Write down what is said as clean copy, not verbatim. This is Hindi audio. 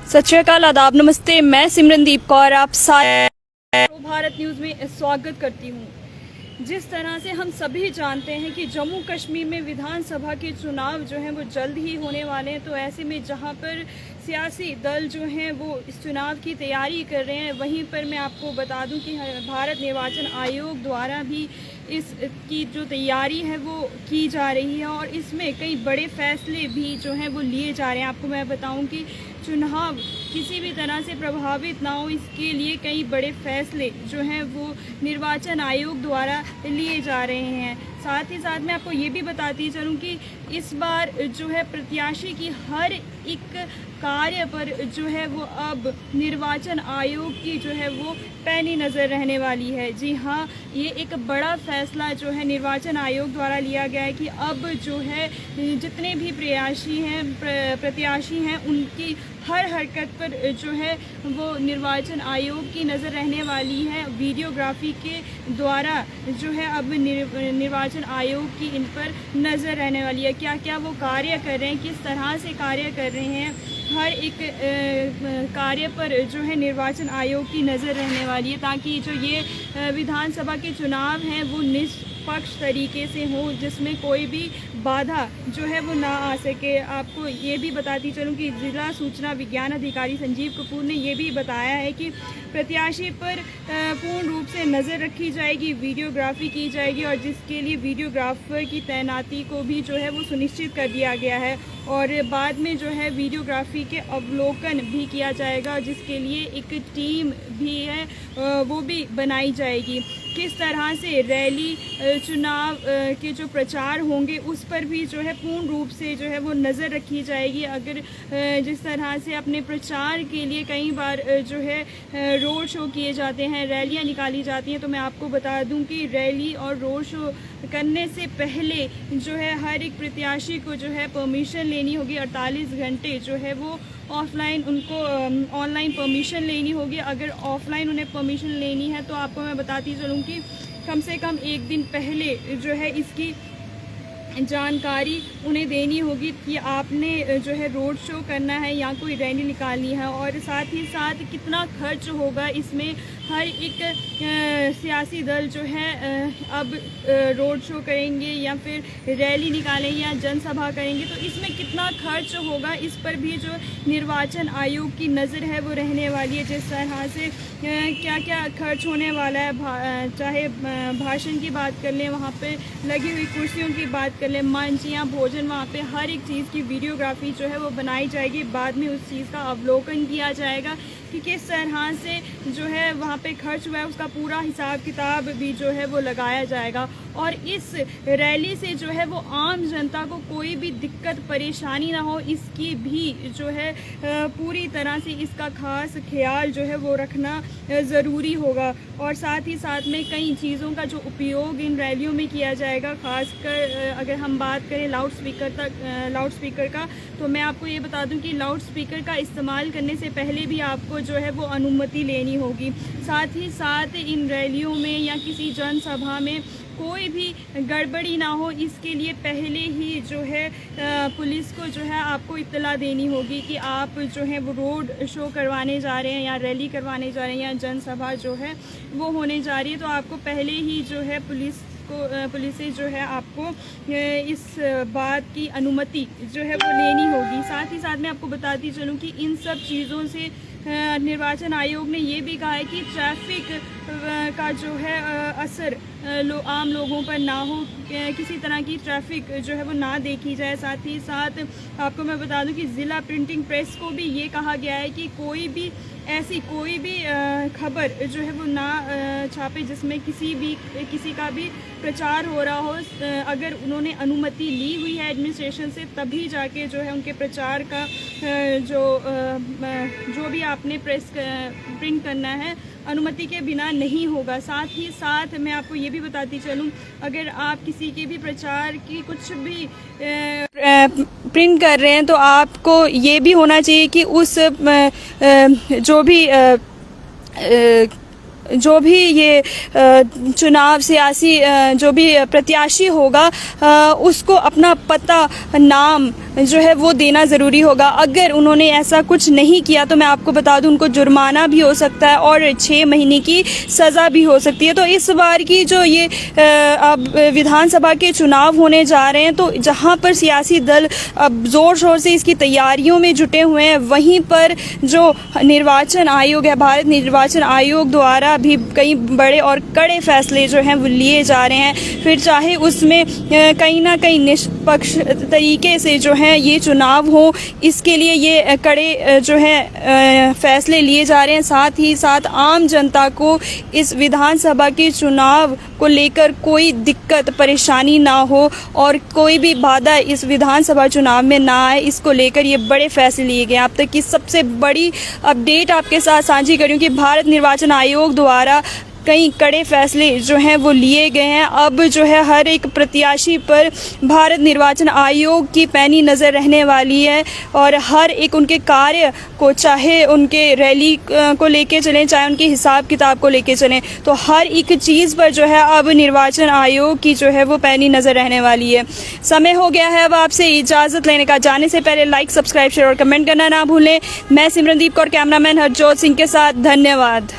सत श्री अकाल, आदाब, नमस्ते। मैं सिमरनदीप कौर आप सारे भारत न्यूज़ में स्वागत करती हूँ। जिस तरह से हम सभी जानते हैं कि जम्मू कश्मीर में विधानसभा के चुनाव जो हैं वो जल्द ही होने वाले हैं, तो ऐसे में जहाँ पर सियासी दल जो हैं वो इस चुनाव की तैयारी कर रहे हैं, वहीं पर मैं आपको बता दूं कि भारत निर्वाचन आयोग द्वारा भी इसकी जो तैयारी है वो की जा रही है और इसमें कई बड़े फैसले भी जो हैं वो लिए जा रहे हैं। आपको मैं बताऊं कि चुनाव किसी भी तरह से प्रभावित ना हो, इसके लिए कई बड़े फैसले जो हैं वो निर्वाचन आयोग द्वारा लिए जा रहे हैं। साथ ही साथ मैं आपको ये भी बताती चलूँ कि इस बार जो है प्रत्याशी की हर एक कार्य पर जो है वो अब निर्वाचन आयोग की जो है वो पैनी नज़र रहने वाली है। जी हाँ, ये एक बड़ा फैसला जो है निर्वाचन आयोग द्वारा लिया गया है कि अब जो है जितने भी प्रत्याशी हैं उनकी हर हरकत पर जो है वो निर्वाचन आयोग की नज़र रहने वाली है। वीडियोग्राफी के द्वारा जो है अब निर्वाचन आयोग की इन पर नज़र रहने वाली है। क्या क्या वो कार्य कर रहे हैं, किस तरह से कार्य कर रहे हैं, हर एक कार्य पर जो है निर्वाचन आयोग की नज़र रहने वाली है, ताकि जो ये विधानसभा के चुनाव हैं वो निष्पक्ष तरीके से हो, जिसमें कोई भी बाधा जो है वो ना आ सके। आपको ये भी बताती चलूँ कि जिला सूचना विज्ञान अधिकारी संजीव कपूर ने ये भी बताया है कि प्रत्याशी पर पूर्ण रूप से नज़र रखी जाएगी, वीडियोग्राफी की जाएगी और जिसके लिए वीडियोग्राफर की तैनाती को भी जो है वो सुनिश्चित कर दिया गया है और बाद में जो है वीडियोग्राफी के अवलोकन भी किया जाएगा, जिसके लिए एक टीम भी है वो भी बनाई जाएगी। किस तरह से रैली चुनाव के जो प्रचार होंगे उस पर भी जो है पूर्ण रूप से जो है वो नज़र रखी जाएगी। अगर जिस तरह से अपने प्रचार के लिए कई बार जो है रोड शो किए जाते हैं, रैलियां निकाली जाती हैं, तो मैं आपको बता दूं कि रैली और रोड शो करने से पहले जो है हर एक प्रत्याशी को जो है परमिशन लेनी होगी। 48 घंटे जो है वो ऑफलाइन उनको ऑनलाइन परमिशन लेनी होगी। अगर ऑफलाइन उन्हें परमिशन लेनी है तो आपको मैं बताती चलूँ कि कम से कम एक दिन पहले जो है इसकी जानकारी उन्हें देनी होगी कि आपने जो है रोड शो करना है या कोई रैली निकालनी है, और साथ ही साथ कितना खर्च होगा इसमें। हर एक सियासी दल जो है अब रोड शो करेंगे या फिर रैली निकालेंगे या जनसभा करेंगे, तो इसमें कितना खर्च होगा इस पर भी जो निर्वाचन आयोग की नज़र है वो रहने वाली है। जिस तरह से क्या क्या खर्च होने वाला है, चाहे भाषण की बात कर लें, वहाँ पे लगी हुई कुर्सियों की बात कर लें, मंच या भोजन, वहाँ पे हर एक चीज़ की वीडियोग्राफी जो है वो बनाई जाएगी। बाद में उस चीज़ का अवलोकन किया जाएगा कि किस तरह से जो है वहाँ पे खर्च हुआ है, उसका पूरा हिसाब किताब भी जो है वो लगाया जाएगा। और इस रैली से जो है वो आम जनता को कोई भी दिक्कत परेशानी ना हो, इसकी भी जो है पूरी तरह से इसका खास ख्याल जो है वो रखना ज़रूरी होगा। और साथ ही साथ में कई चीज़ों का जो उपयोग इन रैलियों में किया जाएगा, खासकर अगर हम बात करें लाउड स्पीकर का, तो मैं आपको ये बता दूं कि लाउड स्पीकर का इस्तेमाल करने से पहले भी आपको जो है वो अनुमति लेनी होगी। साथ ही साथ इन रैलियों में या किसी जनसभा में कोई भी गड़बड़ी ना हो, इसके लिए पहले ही जो है पुलिस को जो है आपको इत्तला देनी होगी कि आप जो है वो रोड शो करवाने जा रहे हैं या रैली करवाने जा रहे हैं या जनसभा जो है वो होने जा रही है। तो आपको पहले ही जो है पुलिस से जो है आपको इस बात की अनुमति जो है वो लेनी होगी। साथ ही साथ मैं आपको बताती चलूँ कि इन सब चीज़ों से निर्वाचन आयोग ने ये भी कहा है कि ट्रैफिक का जो है असर आम लोगों पर ना हो, किसी तरह की ट्रैफिक जो है वो ना देखी जाए। साथ ही साथ आपको मैं बता दूं कि ज़िला प्रिंटिंग प्रेस को भी ये कहा गया है कि कोई भी खबर जो है वो ना छापे जिसमें किसी का भी प्रचार हो रहा हो। अगर उन्होंने अनुमति ली हुई है एडमिनिस्ट्रेशन से, तभी जाके जो है उनके प्रचार का जो भी आपने प्रिंट करना है अनुमति के बिना नहीं होगा। साथ ही साथ मैं आपको ये भी बताती चलूँ, अगर आप किसी के भी प्रचार की कुछ भी प्रिंट कर रहे हैं तो आपको ये भी होना चाहिए कि उस जो भी जो भी ये चुनाव सियासी जो भी प्रत्याशी होगा उसको अपना पता, नाम जो है वो देना ज़रूरी होगा। अगर उन्होंने ऐसा कुछ नहीं किया तो मैं आपको बता दूं उनको जुर्माना भी हो सकता है और 6 महीने की सज़ा भी हो सकती है। तो इस बार की जो ये अब विधानसभा के चुनाव होने जा रहे हैं, तो जहां पर सियासी दल अब ज़ोर शोर से इसकी तैयारियों में जुटे हुए हैं, वहीं पर जो निर्वाचन आयोग है, भारत निर्वाचन आयोग द्वारा भी कई बड़े और कड़े फैसले जो हैं वो लिए जा रहे हैं। फिर चाहे उसमें कहीं ना कहीं निष्पक्ष तरीके से जो है ये चुनाव हो, इसके लिए ये कड़े जो है फैसले लिए जा रहे हैं। साथ ही साथ आम जनता को इस विधानसभा के चुनाव को लेकर कोई दिक्कत परेशानी ना हो और कोई भी बाधा इस विधानसभा चुनाव में ना आए, इसको लेकर ये बड़े फैसले लिए गए। अब तक की सबसे बड़ी अपडेट आपके साथ साझी करूं कि भारत निर्वाचन आयोग द्वारा कई कड़े फैसले जो हैं वो लिए गए हैं। अब जो है हर एक प्रत्याशी पर भारत निर्वाचन आयोग की पैनी नज़र रहने वाली है और हर एक उनके कार्य को, चाहे उनके रैली को लेके चलें, चाहे उनके हिसाब किताब को लेके चलें, तो हर एक चीज़ पर जो है अब निर्वाचन आयोग की जो है वो पैनी नज़र रहने वाली है। समय हो गया है अब आपसे इजाज़त लेने का। जाने से पहले लाइक, सब्सक्राइब, शेयर और कमेंट करना ना भूलें। मैं सिमरनदीप कौर, कैमरामैन हरजोत सिंह के साथ, धन्यवाद।